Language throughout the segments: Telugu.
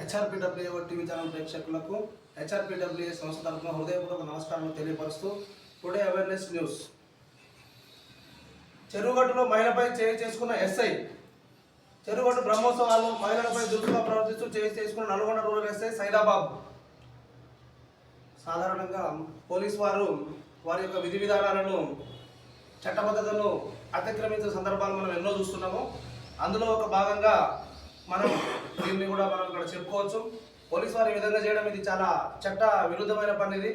హెచ్ఆర్పిడబ్ల్యూఏ టీవీ ఛానల్ ప్రేక్షకులకు హెచ్ఆర్పిడబ్ల్యూఏ సంస్థ తరఫున హృదయపూర్వక నమస్కారాలు తెలియపరుస్తూ టుడే అవేర్నెస్ న్యూస్. చెరువుగట్టులో మహిళపై చేసుకున్న ఎస్ఐ. చెరువుగట్టు బ్రహ్మోత్సవాల్లో మహిళలపై దురుసుగా ప్రవర్తిస్తూ చేసుకున్న నల్గొండ రూరల్ ఎస్ఐ సైదాబాబు. సాధారణంగా పోలీసు వారి యొక్క విధి విధానాలను చట్టబద్ధతను అతిక్రమించే సందర్భాలు మనం ఎన్నో చూస్తున్నాము. అందులో ఒక భాగంగా మనం దీన్ని కూడా మనం ఇక్కడ చెప్పుకోవచ్చు. పోలీసు వారు ఈ విధంగా చేయడం ఇది చాలా చట్ట విరుద్ధమైన పని. ఇది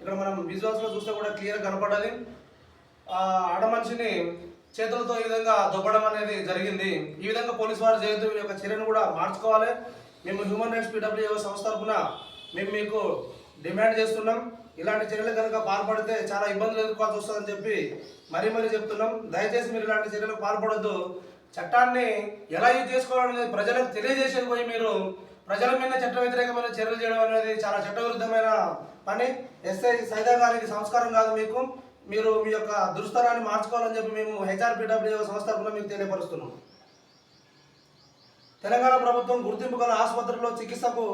ఇక్కడ మనం విజువల్స్లో చూస్తే కూడా క్లియర్ కనపడాలి. ఆడ మనిషిని చేతులతో ఈ విధంగా దొబ్బడం అనేది జరిగింది. ఈ విధంగా పోలీసు వారు చేయొద్దు. వీరి యొక్క చర్యను కూడా మార్చుకోవాలి. మేము హ్యూమన్ రైట్స్ పిడబ్ల్యూఏ సంస్థ తరఫున మేము మీకు డిమాండ్ చేస్తున్నాం. ఇలాంటి చర్యలు కనుక పాల్పడితే చాలా ఇబ్బందులు ఎదుర్కోవాల్సి వస్తుందని చెప్పి మరీ చెప్తున్నాం. దయచేసి మీరు ఇలాంటి చర్యలకు పాల్పడొద్దు. చట్టాన్ని ఎలా యూజ్ చేసుకోవాలనేది ప్రజలకు తెలియజేసేది పోయి మీరు ప్రజల మీద చట్ట వ్యతిరేకమైన చర్యలు చేయడం అనేది చాలా చట్టవిరుద్ధమైన పని. ఎస్ఐ సైదా గారికి సంస్కారం కాదు. మీరు మీ యొక్క దురుస్తరాన్ని మార్చుకోవాలని చెప్పి మేము హెచ్ఆర్పిడబ్ల్యూఏ సంస్థ తరఫున మీకు తెలియపరుస్తున్నాం. తెలంగాణ ప్రభుత్వం గుర్తింపు గల ఆసుపత్రుల్లో చికిత్సకు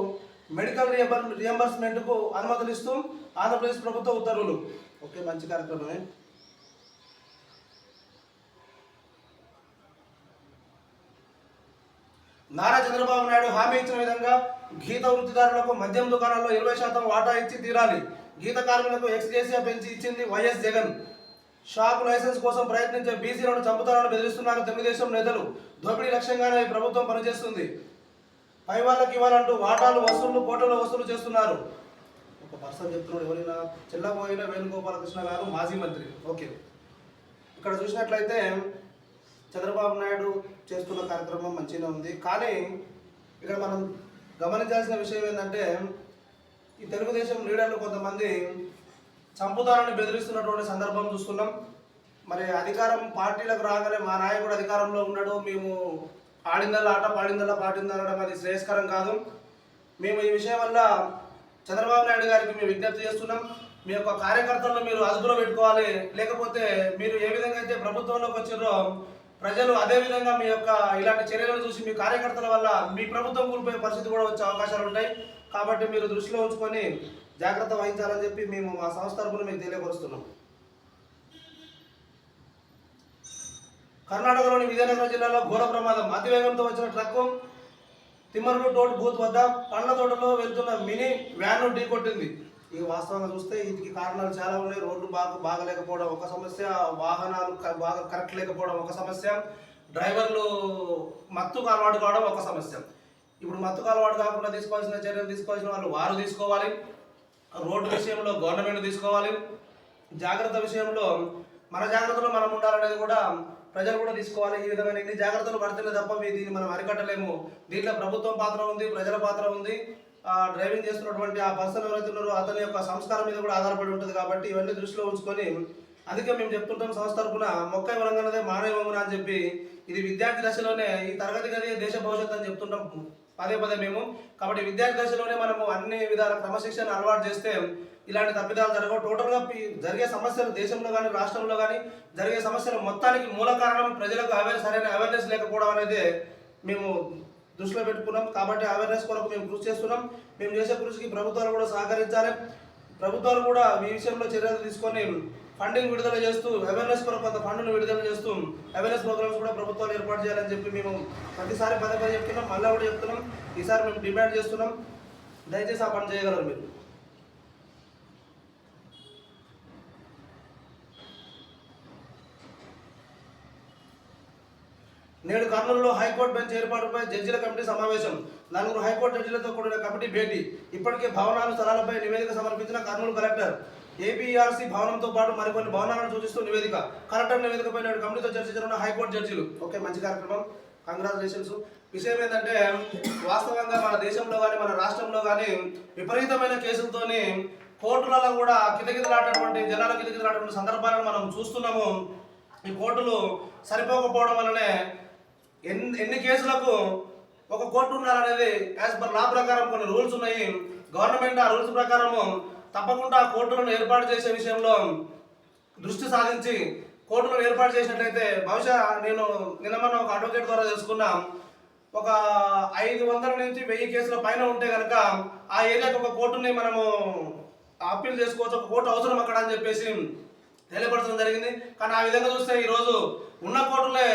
మెడికల్ రియంబర్స్మెంట్కు అనుమతులు ఇస్తూ ఆంధ్రప్రదేశ్ ప్రభుత్వ ఉత్తర్వులు. ఓకే, మంచి కార్యక్రమమే. నారా చంద్రబాబు నాయుడు హామీ ఇచ్చిన విధంగా గీత వృత్తిదారులకు మద్యం దుకాణాల్లో 20% వాటా ఇచ్చి తీరాలి. గీత కార్మికులకు ఎక్స్గ్రేషియా పెంచి ఇచ్చింది వైఎస్ జగన్. షాపు లైసెన్స్ కోసం ప్రయత్నించే బీసీలను చంపుతారని బెదిరిస్తున్నారు తెలుగుదేశం నేతలు. దోపిడీ లక్ష్యంగానే ఈ ప్రభుత్వం పనిచేస్తుంది. పై వాళ్ళకి ఇవ్వాలంటూ వాటాలు కోట్ల వసూలు చేస్తున్నారు. ఒక పర్సన్ చెప్తున్నాడు, ఎవరైనా చెల్లబోయిన వేణుగోపాలకృష్ణ గారు, మాజీ మంత్రి. ఓకే, ఇక్కడ చూసినట్లయితే చంద్రబాబు నాయుడు చేస్తున్న కార్యక్రమం మంచిగా ఉంది. కానీ ఇక్కడ మనం గమనించాల్సిన విషయం ఏంటంటే ఈ తెలుగుదేశం లీడర్లు కొంతమంది చంపుతారని బెదిరిస్తున్నటువంటి సందర్భం చూస్తున్నాం. మరి అధికారం పార్టీలకు రాగానే మా నాయకుడు అధికారంలో ఉన్నాడు, మేము ఆడిందల్లా ఆట పాడిందల్లా పాటిందనడం అది శ్రేయస్కరం కాదు. మేము ఈ విషయం వల్ల చంద్రబాబు నాయుడు గారికి మేము విజ్ఞప్తి చేస్తున్నాం. మీ యొక్క కార్యకర్తలను మీరు అదుపులో పెట్టుకోవాలి. లేకపోతే మీరు ఏ విధంగా అయితే ప్రభుత్వంలోకి వచ్చారో ప్రజలు అదే విధంగా మీ యొక్క ఇలాంటి చర్యలను చూసి మీ కార్యకర్తల వల్ల మీ ప్రభుత్వం కూలిపోయే పరిస్థితి కూడా వచ్చే అవకాశాలు ఉంటాయి. కాబట్టి మీరు దృష్టిలో ఉంచుకొని జాగ్రత్త వహించాలని చెప్పి మేము మా సంస్థ తరఫున మీకు తెలియపరుస్తున్నాం. కర్ణాటకలోని విజయనగరం జిల్లాలో ఘోర ప్రమాదం. అతివేగంతో వచ్చిన ట్రక్కు తిమ్మరులు టోల్ బూత్ వద్ద పండ్ల తోటలో వెళ్తున్న మినీ వ్యాన్ను ఢీకొట్టింది. ఇక వాస్తవంగా చూస్తే వీటికి కారణాలు చాలా ఉన్నాయి. రోడ్లు బాగలేకపోవడం ఒక సమస్య, వాహనాలు బాగా కరెక్ట్ లేకపోవడం ఒక సమస్య, డ్రైవర్లు మత్తుకు అలవాటు కావడం ఒక సమస్య. ఇప్పుడు మత్తుకు అలవాటు కాకుండా తీసుకోవాల్సిన చర్యలు తీసుకోవాల్సిన వారు తీసుకోవాలి. రోడ్డు విషయంలో గవర్నమెంట్ తీసుకోవాలి. జాగ్రత్త విషయంలో మన జాగ్రత్తలో మనం ఉండాలనేది కూడా ప్రజలు కూడా తీసుకోవాలి. ఈ విధమైన ఇన్ని జాగ్రత్తలు పడితేనే తప్ప దీన్ని మనం అరికట్టలేము. దీంట్లో ప్రభుత్వం పాత్ర ఉంది, ప్రజల పాత్ర ఉంది. డ్రైవింగ్ చేస్తున్నటువంటి ఆ పర్సన్ ఎవరైతే ఉన్నారో అతని యొక్క సంస్కారం మీద కూడా ఆధారపడి ఉంటుంది. కాబట్టి ఇవన్నీ దృష్టిలో ఉంచుకొని అందుకే మేము చెప్తుంటాం సంస్థ తరఫున మొక్క వరంగనదే మానవమున అని చెప్పి ఇది విద్యార్థి దశలోనే ఈ తరగతి గది దేశ భవిష్యత్తు అని చెప్తుంటాం పదే మేము. కాబట్టి విద్యార్థి దశలోనే మనము అన్ని విధాల క్రమశిక్షణ అలవాటు చేస్తే ఇలాంటి తప్పిదాలు జరగవు. టోటల్గా జరిగే సమస్యలు దేశంలో కానీ రాష్ట్రంలో కానీ జరిగే సమస్యలు మొత్తానికి మూల కారణం ప్రజలకు సరైన అవేర్నెస్ లేకపోవడం అనేది మేము దృష్టిలో పెట్టుకున్నాం. కాబట్టి అవేర్నెస్ కొరకు మేము కృషి చేస్తున్నాం. మేము చేసే కృషికి ప్రభుత్వాలు కూడా సహకరించాలి. ప్రభుత్వాలు కూడా ఈ విషయంలో చర్యలు తీసుకొని ఫండింగ్ విడుదల చేస్తూ అవేర్నెస్ కొరకు కొంత ఫండ్ను విడుదల చేస్తూ అవేర్నెస్ ప్రోగ్రామ్స్ కూడా ప్రభుత్వాలు ఏర్పాటు చేయాలని చెప్పి మేము ప్రతిసారి పదే చెప్తున్నాం. మళ్ళీ కూడా చెప్తున్నాం. ఈసారి మేము డిమాండ్ చేస్తున్నాం. దయచేసి ఆ పని చేయగలరు మీరు. నేడు కర్నూలులో హైకోర్టు బెంచ్ ఏర్పాటుపై జడ్జిల కమిటీ సమావేశం. 4 హైకోర్టు జడ్జిలతో కూడిన కమిటీ భేటీ. ఇప్పటికే భవనాలు స్థలాలపై నివేదిక సమర్పించిన కర్నూలు కలెక్టర్. ఏపీఆర్సీ భవనంతో పాటు మరికొన్ని భవనాలను సూచిస్తూ నివేదిక. కలెక్టర్ నివేదికపై నేడు కమిటీతో చర్చించనున్న హైకోర్టు జడ్జిలు. ఓకే, మంచి కార్యక్రమం, కంగ్రాచులేషన్స్. విషయం ఏంటంటే వాస్తవంగా మన దేశంలో కానీ మన రాష్ట్రంలో కానీ విపరీతమైన కేసులతోని కోర్టులలో కూడా కితకితలాడేటువంటి జనాల కితకితలాడేటువంటి సందర్భాలను మనం చూస్తున్నాము. ఈ కోర్టులు సరిపోకపోవడం వల్లనే ఎన్ని కేసులకు ఒక కోర్టు ఉండాలనేది యాజ్ పర్ లా ప్రకారం కొన్ని రూల్స్ ఉన్నాయి. గవర్నమెంట్ ఆ రూల్స్ ప్రకారము తప్పకుండా కోర్టులను ఏర్పాటు చేసే విషయంలో దృష్టి సాధించి కోర్టులను ఏర్పాటు చేసినట్లయితే బహుశా నేను నిన్న ఒక అడ్వకేట్ ద్వారా తెలుసుకున్నా ఒక 500 నుంచి 1000 కేసుల పైన ఉంటే కనుక ఆ ఏరియాకి ఒక కోర్టుని మనము అప్పీల్ చేసుకోవచ్చు, ఒక కోర్టు అవసరం అక్కడ అని చెప్పేసి తెలియపరచడం జరిగింది. కానీ ఆ విధంగా చూస్తే ఈరోజు ఉన్న కోర్టులే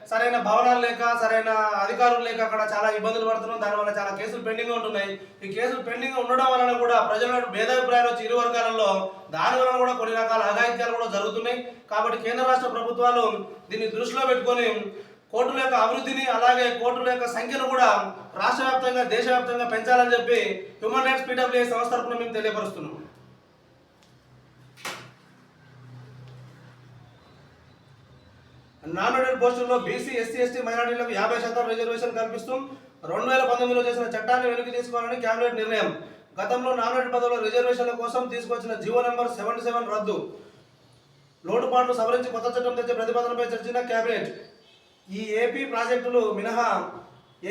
సరైన భవనాలు లేక, సరైన అధికారులు లేక అక్కడ చాలా ఇబ్బందులు పడుతున్నాం. దానివల్ల చాలా కేసులు పెండింగ్ ఉంటున్నాయి. ఈ కేసులు పెండింగ్ ఉండడం వలన కూడా ప్రజల భేదాభిప్రాయాలు వచ్చి ఇరు వర్గాలలో దాని వలన కూడా కొన్ని రకాల అఘాయిత్యాలు కూడా జరుగుతున్నాయి. కాబట్టి కేంద్ర రాష్ట్ర ప్రభుత్వాలు దీన్ని దృష్టిలో పెట్టుకొని కోర్టుల యొక్క అభివృద్ధిని, అలాగే కోర్టుల యొక్క సంఖ్యను కూడా రాష్ట్ర వ్యాప్తంగా, దేశవ్యాప్తంగా పెంచాలని చెప్పి హ్యూమన్ రైట్స్ PWA సంస్థ తరఫున మేము తెలియపరుస్తున్నాం. నాన్ ఓటెడ్ పోస్టుల్లో బీసీ, ఎస్సీ, ఎస్టీ మైనారిటీలకు 50% రిజర్వేషన్ కల్పిస్తూ 2019లో చేసిన చట్టాన్ని వెనక్కి తీసుకోవాలని కేబినెట్ నిర్ణయం. గతంలో నాన్ ఓటెడ్ పదవుల రిజర్వేషన్ల కోసం తీసుకొచ్చిన జీవో నెంబర్ 77 రద్దు, లోటుపాట్లు సవరించి కొత్త చట్టం తెచ్చే ప్రతిపాదనపై చర్చించిన కేబినెట్. ఈ ఏపీ ప్రాజెక్టులు మినహా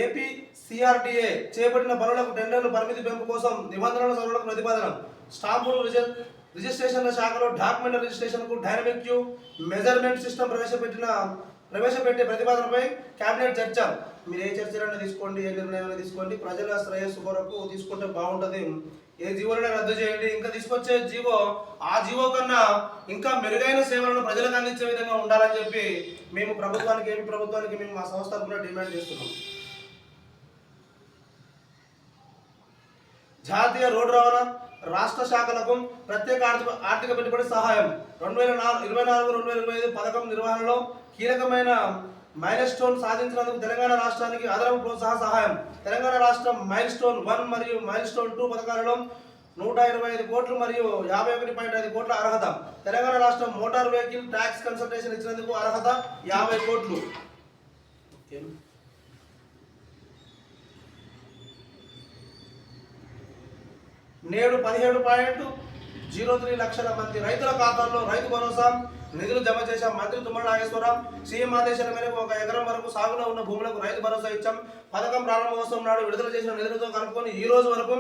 ఏపీ CRDA చేపట్టిన పనులకు టెండర్లు పరిమితి పెంపు కోసం నిబంధనల సవరణకు ప్రతిపాదన. స్టాంపులు రిజిస్ట్రేషన్ల శాఖలో డాక్యుమెంట్ రిజిస్ట్రేషన్కు డైనమిక్ క్యూ మెజర్మెంట్ సిస్టమ్ ప్రవేశపెట్టే ప్రతిపాదనపై కేబినెట్ చర్చ. మీరు ఏ చర్చలైనా తీసుకోండి, ఏ నిర్ణయాన్ని తీసుకోండి, ప్రజల శ్రేయస్సు కొరకు తీసుకుంటే బాగుంటుంది. ఏ జీవోలైనా రద్దు చేయండి. ఇంకా తీసుకొచ్చే జీవో ఆ జీవో కన్నా ఇంకా మెరుగైన సేవలను ప్రజలకు అందించే విధంగా ఉండాలని చెప్పి మేము ప్రభుత్వానికి, ఏపీ ప్రభుత్వానికి మేము మా సంస్థ కూడా డిమాండ్ చేస్తున్నాం. జాతీయ రోడ్డు రవాణా రాష్ట్ర శాఖలకు ప్రత్యేక ఆర్థిక పెట్టుబడి సహాయం 2024-2025 పథకం నిర్వహణలో కీలకమైన మైల్ స్టోన్ సాధించినందుకు తెలంగాణ రాష్ట్రానికి అదనపు ప్రోత్సాహ సహాయం. తెలంగాణ రాష్ట్రం మైల్ స్టోన్ 1 మరియు మైల్ స్టోన్ 2 పథకాలలో 125 కోట్లు మరియు 51.5 కోట్ల అర్హత. తెలంగాణ రాష్ట్రం మోటార్ వెహికల్ ట్యాక్స్ కన్సల్టేషన్ ఇచ్చినందుకు అర్హత 50 కోట్లు. నేడు 17.03 లక్షల మంది రైతుల ఖాతాల్లో రైతు భరోసా నిధులు జమ చేశాం. మంత్రి తుమ్మల నాగేశ్వరరావు సీఎం ఆదేశాల మేరకు 1 ఎకరం వరకు సాగులో ఉన్న భూములకు రైతు భరోసా ఇచ్చాం. పథకం ప్రారంభోత్సవం నాడు విడుదల చేసిన నిధులతో కలుపుకొని ఈ రోజు వరకు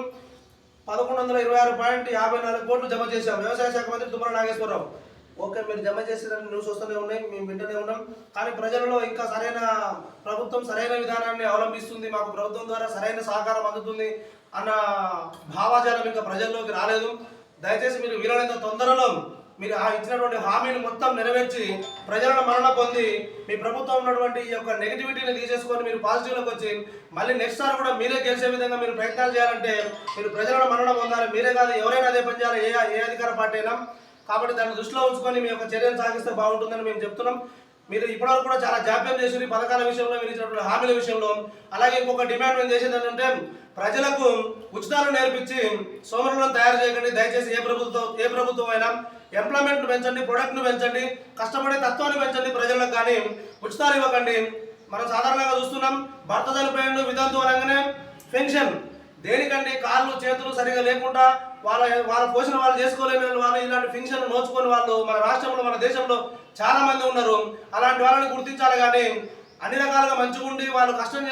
1126.54 కోట్లు జమ చేశాం. వ్యవసాయ శాఖ మంత్రి తుమ్మల నాగేశ్వరరావు. ఓకే, మీరు జమ చేసిన న్యూస్ వస్తూనే ఉన్నాయి, మేము వింటూనే ఉన్నాం. కానీ ప్రజలలో ఇంకా సరైన ప్రభుత్వం సరైన విధానాన్ని అవలంబిస్తుంది, మాకు ప్రభుత్వం ద్వారా సరైన సహకారం అందుతుంది అన్న భావాజాలం ఇంకా ప్రజల్లోకి రాలేదు. దయచేసి మీరు వీలైనంత తొందరలో మీరు ఇచ్చినటువంటి హామీని మొత్తం నెరవేర్చి ప్రజలను మరణ పొంది మీ ప్రభుత్వం ఉన్నటువంటి ఈ యొక్క నెగిటివిటీని తీసేసుకొని మీరు పాజిటివ్లోకి వచ్చి మళ్ళీ నెక్స్ట్ సార్ కూడా మీరే గెలిచే విధంగా మీరు ప్రయత్నాలు చేయాలంటే మీరు ప్రజలను మరణ పొందాలి. మీరే కాదు, ఎవరైనా అదే పని చేయాలి, ఏ అధికార పార్టీ అయినా. కాబట్టి దాన్ని దృష్టిలో ఉంచుకొని మీ యొక్క చర్యలు సాగిస్తే బాగుంటుందని మేము చెప్తున్నాం. మీరు ఇప్పటివరకు కూడా చాలా జాప్యం చేసి పథకాల విషయంలో, మీరు ఇచ్చినటువంటి హామీల విషయంలో. అలాగే ఇంకొక డిమాండ్ మేము చేసేది ఏంటంటే ప్రజలకు ఉచితాలు నేర్పించి సోమరులను తయారు చేయకండి. దయచేసి ఏ ప్రభుత్వం అయినా ఎంప్లాయ్మెంట్ను పెంచండి, ప్రొడక్ట్ను పెంచండి, కష్టపడే తత్వాన్ని పెంచండి ప్రజలకు, కానీ ఉచితాలు ఇవ్వకండి. మనం సాధారణంగా చూస్తున్నాం, భర్త చనిపోయిండు విధాంతం అనగానే పెన్షన్. దేనికండి? కాళ్ళు చేతులు సరిగా లేకుండా వాళ్ళ పోషణ వాళ్ళు చేసుకోలేని వాళ్ళు ఇలాంటి పెన్షన్ నోచుకొని వాళ్ళు మన రాష్ట్రంలో, మన దేశంలో చాలా మంది ఉన్నారు. అలాంటి వాళ్ళని గుర్తించాలి. కానీ అన్ని రకాలుగా మంచిగా ఉండి వాళ్ళు కష్టం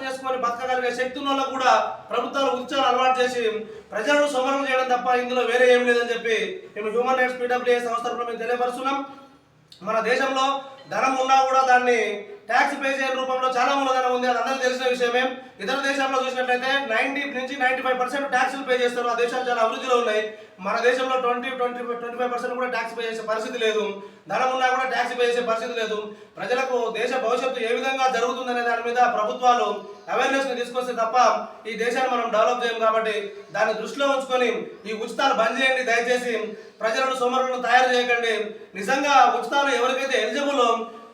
చేసుకొని బతకగలిగే శక్తి ఉన్న వాళ్ళకు కూడా ప్రభుత్వాలు ఉచితాలు అలవాటు చేసి ప్రజలను సోమరం చేయడం తప్ప ఇందులో వేరే ఏం లేదని చెప్పి మేము హ్యూమన్ రైట్స్ PWA సంస్థ తరఫున మేము తెలియపరుస్తున్నాం. మన దేశంలో ధనం ఉన్నా కూడా దాన్ని ట్యాక్స్ పే చేయని రూపంలో చాలా మూలధనం ఉంది, అది అందరికీ తెలిసిన విషయమే. ఇతర దేశాల్లో చూసినట్లయితే 90 నుంచి 95% ట్యాక్సులు పే చేస్తారు. ఆ దేశాలు చాలా అభివృద్ధిలో ఉన్నాయి. మన దేశంలో 25% కూడా ట్యాక్స్ పే చేసే పరిస్థితి లేదు. ధనం ఉన్నా కూడా ట్యాక్స్ పే చేసే పరిస్థితి లేదు. ప్రజలకు దేశ భవిష్యత్తు ఏ విధంగా జరుగుతుందనే దాని మీద ప్రభుత్వాలు అవేర్నెస్ని తీసుకొస్తే తప్ప ఈ దేశాన్ని మనం డెవలప్ చేయం. కాబట్టి దాన్ని దృష్టిలో ఉంచుకొని ఈ ఉచితాలు బంద్ చేయండి. దయచేసి ప్రజలను సోమరులను తయారు చేయకండి. నిజంగా ఉచితాలు ఎవరికైతే ఎలిజిబుల్,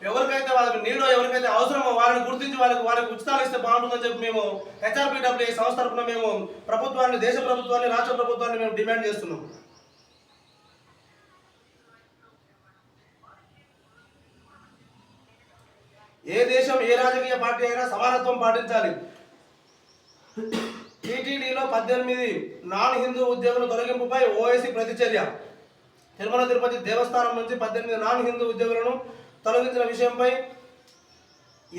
ఎవరికైతే వాళ్ళకి నీడో, ఎవరికైతే అవసరమో వాళ్ళని గుర్తించి వాళ్ళకి ఉచితాలు ఇస్తే బాగుంటుందని చెప్పి మేము HRPWA సంస్థ తరఫున మేము ప్రభుత్వాన్ని, దేశ ప్రభుత్వాన్ని, రాష్ట్ర ప్రభుత్వాన్ని మేము డిమాండ్ చేస్తున్నాం. ఏ దేశం, ఏ రాజకీయ పార్టీ అయినా సమానత్వం పాటించాలి. టీటీడీలో 18 నాన్ హిందూ ఉద్యోగుల తొలగింపుపై ఓవైసీ ప్రతిచర్య. తిరుమల తిరుపతి దేవస్థానం నుంచి 18 నాన్ హిందూ ఉద్యోగులను తొలగించిన విషయంపై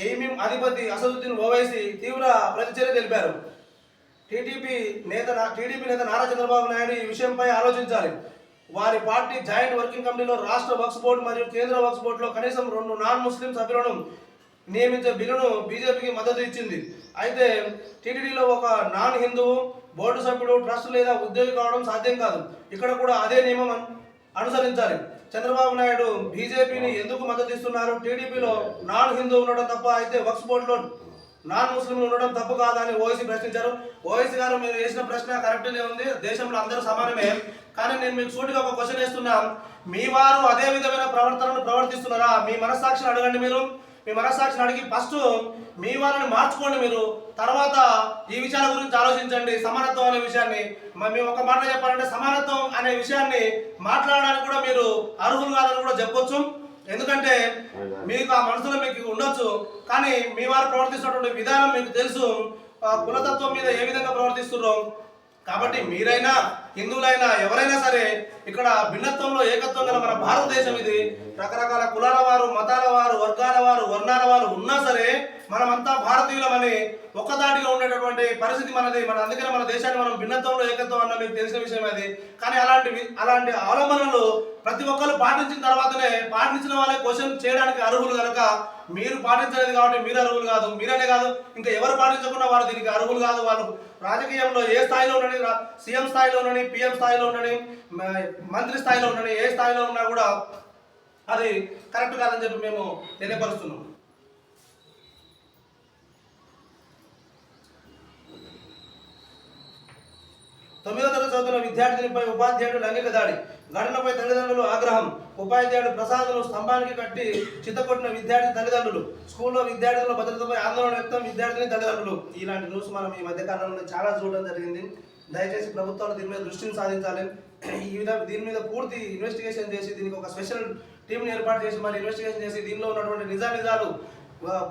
ఎయిమిం అధిపతి అసదుద్దీన్ ఓవైసీ తీవ్ర ప్రతిచర్య తెలిపారు. టీడీపీ నేత నారా చంద్రబాబు నాయుడు ఈ విషయంపై ఆలోచించాలి. వారి పార్టీ జాయింట్ వర్కింగ్ కమిటీలో రాష్ట్ర వక్ఫ్ బోర్డు మరియు కేంద్ర వక్ఫ్ బోర్డులో కనీసం 2 నాన్ ముస్లిం సభ్యులను నియమించే బిల్లును బీజేపీకి మద్దతు ఇచ్చింది. అయితే టీటీడీలో ఒక నాన్ హిందువు బోర్డు సభ్యుడు ట్రస్ట్ లేదా ఉద్యోగి కావడం సాధ్యం కాదు. ఇక్కడ కూడా అదే నియమం అనుసరించాలి. చంద్రబాబు నాయుడు బీజేపీని ఎందుకు మద్దతు ఇస్తున్నారు? టీడీపీలో నాన్ హిందూ ఉండడం తప్ప, అయితే వక్ఫ్ బోర్డులో నాన్ ముస్లింలు ఉండడం తప్పు కాదా అని ఓవైసీ ప్రశ్నించారు. ఓవైసీ గారు మీరు వేసిన ప్రశ్న కరెక్ట్గానే ఉంది. దేశంలో అందరూ సమానమే. కానీ నేను మీకు సూటిగా ఒక క్వశ్చన్ వేస్తున్నా, మీ వారు అదే విధమైన ప్రవర్తనను ప్రవర్తిస్తున్నారా? మీ మనస్సాక్షిని అడగండి. మీరు మీ మనస్సాక్షిని అడిగి ఫస్ట్ మీ వారిని మార్చుకోండి. మీరు తర్వాత ఈ విషయాల గురించి ఆలోచించండి. సమానత్వం అనే విషయాన్ని మేము ఒక మాట చెప్పాలంటే, సమానత్వం అనే విషయాన్ని మాట్లాడడానికి కూడా మీరు అర్హులు కాదని కూడా చెప్పొచ్చు. ఎందుకంటే మీకు ఆ మనసులో మీకు ఉండొచ్చు, కానీ మీ వారు ప్రవర్తిస్తున్నటువంటి విధానం మీకు తెలుసు. కులతత్వం మీద ఏ విధంగా ప్రవర్తిస్తున్నారో. కాబట్టి మీరైనా హిందువులైనా ఎవరైనా సరే ఇక్కడ భిన్నత్వంలో ఏకత్వం గల మన భారతదేశం ఇది. రకరకాల కులాల వారు, మతాల వారు, వర్గాల వారు, వర్ణాల వారు ఉన్నా సరే మనమంతా భారతీయులమని ఒక్కదాటిగా ఉండేటటువంటి పరిస్థితి మనది. అందుకనే మన దేశాన్ని మనం భిన్నత్వంలో ఏకత్వం అన్న మీకు తెలిసిన విషయం అది. కానీ అలాంటి అవలంబనలు ప్రతి ఒక్కరు పాటించిన తర్వాతనే, పాటించిన వాళ్ళే క్వశ్చన్ చేయడానికి అర్హులు కనుక మీరు పాటించలేదు కాబట్టి మీరు అర్హులు కాదు. మీరనే కాదు, ఇంకా ఎవరు పాటించకుండా వారు దీనికి అర్హులు కాదు. వాళ్ళు రాజకీయంలో ఏ స్థాయిలో ఉండని, సీఎం స్థాయిలో ఉండని, పిఎం స్థాయిలో ఉండని, మంత్రి స్థాయిలో ఉండని, ఏ స్థాయిలో ఉన్నా కూడా అది కరెక్ట్ కాదని చెప్పి మేము తెలియపరుస్తున్నాం. తొమ్మిదో తరగతి చదువుతున్న విద్యార్థినిపై ఉపాధ్యాయుడు లైంగిక దాడి. ఘటనపై తల్లిదండ్రులు ఆగ్రహం. ఉపాధ్యాయుడు ప్రసాద్ను స్తంభానికి కట్టి చిత్తకొట్టిన విద్యార్థి తల్లిదండ్రులు. స్కూల్లో విద్యార్థుల భద్రతపై ఆందోళన వ్యక్తం విద్యార్థిని తల్లిదండ్రులు. ఇలాంటి న్యూస్ మనం ఈ మధ్య కాలంలో చాలా చూడడం జరిగింది. దయచేసి ప్రభుత్వాలు దీని మీద దృష్టిని సాధించాలి. దీని మీద పూర్తి ఇన్వెస్టిగేషన్ చేసి దీనికి ఒక స్పెషల్ టీంని ఏర్పాటు చేసి మరి ఇన్వెస్టిగేషన్ చేసి దీనిలో ఉన్నటువంటి నిజాలు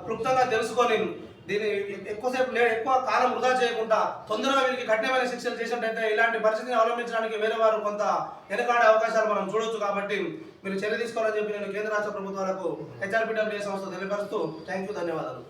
క్లుప్తంగా తెలుసుకొని దీన్ని ఎక్కువ కాలం వృధా చేయకుండా తొందరగా వీరికి కఠినమైన శిక్షలు చేసినట్టయితే ఇలాంటి పరిస్థితిని అవలంబించడానికి వేరే వారు కొంత వెనకాడే అవకాశాలు మనం చూడొచ్చు. కాబట్టి మీరు చర్య తీసుకోవాలని చెప్పి నేను కేంద్ర రాష్ట్ర ప్రభుత్వాలకు హెచ్ఆర్పీడబ్ల్యూఏ సంస్థ తెలియపరుస్తూ థ్యాంక్ యూ, ధన్యవాదాలు.